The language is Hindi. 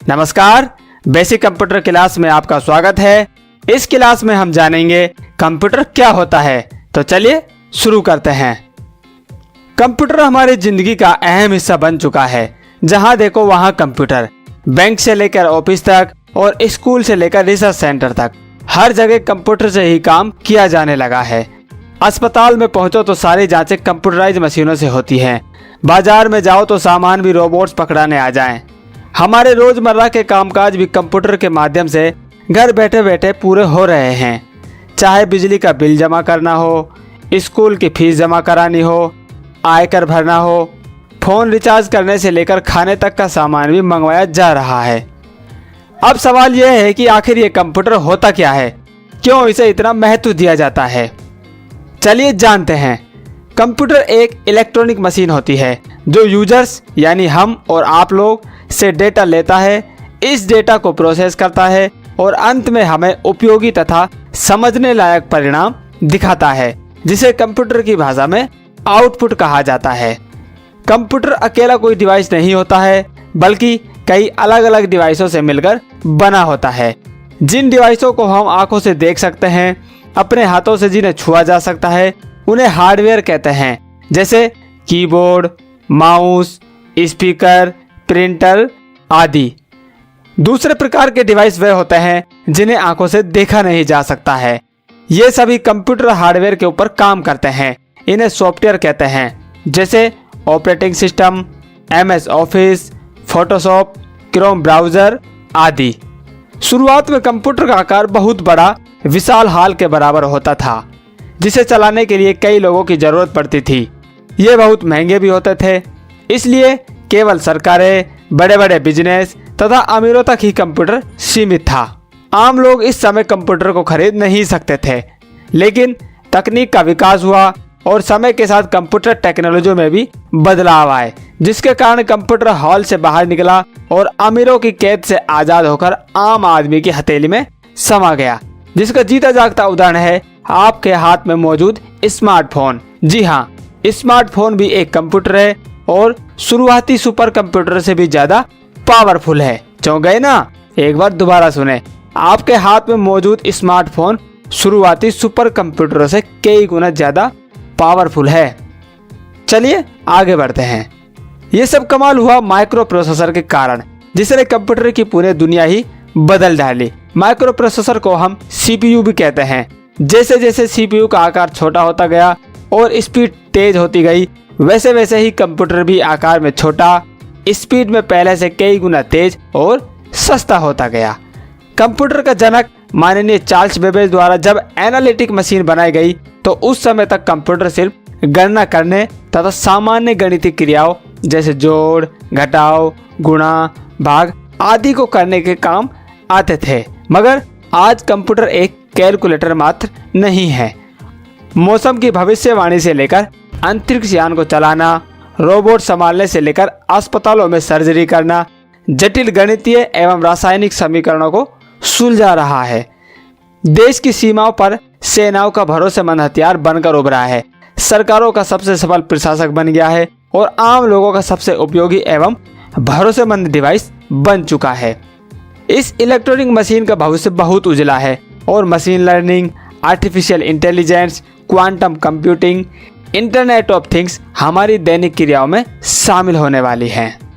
नमस्कार, बेसिक कंप्यूटर क्लास में आपका स्वागत है। इस क्लास में हम जानेंगे कंप्यूटर क्या होता है। तो चलिए शुरू करते हैं। कंप्यूटर हमारी जिंदगी का अहम हिस्सा बन चुका है। जहां देखो वहां कंप्यूटर, बैंक से लेकर ऑफिस तक और स्कूल से लेकर रिसर्च सेंटर तक हर जगह कंप्यूटर से ही काम किया जाने लगा है। अस्पताल में पहुंचो तो सारी जांचें कंप्यूटराइज मशीनों से होती हैं। बाजार में जाओ तो सामान भी रोबोट्स पकड़ाने आ जाएं। हमारे रोजमर्रा के कामकाज भी कंप्यूटर के माध्यम से घर बैठे बैठे पूरे हो रहे हैं। चाहे बिजली का बिल जमा करना हो, स्कूल की फीस जमा करानी हो, आयकर भरना हो, फोन रिचार्ज करने से लेकर खाने तक का सामान भी मंगवाया जा रहा है। अब सवाल यह है कि आखिर ये कंप्यूटर होता क्या है, क्यों इसे इतना महत्व दिया जाता है। चलिए जानते हैं। कंप्यूटर एक इलेक्ट्रॉनिक मशीन होती है जो यूजर्स यानी हम और आप लोग से डेटा लेता है, इस डेटा को प्रोसेस करता है और अंत में हमें उपयोगी तथा समझने लायक परिणाम दिखाता है, जिसे कंप्यूटर की भाषा में आउटपुट कहा जाता है। कंप्यूटर अकेला कोई डिवाइस नहीं होता है, बल्कि कई अलग अलग डिवाइसों से मिलकर बना होता है। जिन डिवाइसों को हम आंखों से देख सकते हैं, अपने हाथों से जिन्हें छुआ जा सकता है, उन्हें हार्डवेयर कहते हैं, जैसे कीबोर्ड, माउस, स्पीकर, प्रिंटर आदि। दूसरे प्रकार के डिवाइस वे होते हैं जिन्हें आंखों से देखा नहीं जा सकता है। ये सभी कंप्यूटर हार्डवेयर के ऊपर काम करते हैं। इन्हें सॉफ्टवेयर कहते हैं, जैसे operating system, MS office, Photoshop, Chrome browser आदि। शुरुआत में कंप्यूटर का आकार बहुत बड़ा विशाल हॉल के बराबर होता था, जिसे चलाने के लिए कई लोगों की जरूरत पड़ती थी। ये बहुत महंगे भी होते थे, इसलिए केवल सरकारें, बड़े बड़े बिजनेस तथा अमीरों तक ही कंप्यूटर सीमित था। आम लोग इस समय कंप्यूटर को खरीद नहीं सकते थे। लेकिन तकनीक का विकास हुआ और समय के साथ कंप्यूटर टेक्नोलॉजी में भी बदलाव आए, जिसके कारण कंप्यूटर हॉल से बाहर निकला और अमीरों की कैद से आजाद होकर आम आदमी की हथेली में समा गया, जिसका जीता जागता उदाहरण है आपके हाथ में मौजूद स्मार्टफोन। जी हाँ, स्मार्टफोन भी एक कंप्यूटर है और शुरुआती सुपर कंप्यूटर से भी ज्यादा पावरफुल है। चौंक गए ना? एक बार दोबारा सुने। आपके हाथ में मौजूद स्मार्टफोन शुरुआती सुपर कंप्यूटर से कई गुना ज्यादा पावरफुल है। चलिए आगे बढ़ते हैं। ये सब कमाल हुआ माइक्रो प्रोसेसर के कारण, जिसने कंप्यूटर की पूरी दुनिया ही बदल डाली। माइक्रो प्रोसेसर को हम CPU भी कहते हैं। जैसे जैसे CPU का आकार छोटा होता गया और स्पीड तेज होती गई, वैसे वैसे ही कंप्यूटर भी आकार में छोटा, स्पीड में पहले से कई गुना तेज और सस्ता होता गया। कंप्यूटर का जनक माननीय चार्ल्स बेबेज द्वारा जब एनालिटिक मशीन बनाई गई, तो उस समय तक कंप्यूटर सिर्फ गणना करने तथा सामान्य गणितीय क्रियाओं जैसे जोड़, घटाव, गुणा, भाग आदि को करने के काम आते थे। मगर आज कंप्यूटर एक कैलकुलेटर मात्र नहीं है। मौसम की भविष्यवाणी से लेकर अंतरिक्ष यान को चलाना, रोबोट संभालने से लेकर अस्पतालों में सर्जरी करना, जटिल गणितीय एवं रासायनिक समीकरणों को सुलझा रहा है। देश की सीमाओं पर सेनाओं का भरोसेमंद हथियार बनकर उभरा है, सरकारों का सबसे सफल प्रशासक बन गया है और आम लोगों का सबसे उपयोगी एवं भरोसेमंद डिवाइस बन चुका है। इस इलेक्ट्रॉनिक मशीन का भविष्य बहुत उजला है और machine learning, artificial intelligence, quantum computing, internet of things हमारी दैनिक क्रियाओं में शामिल होने वाली हैं।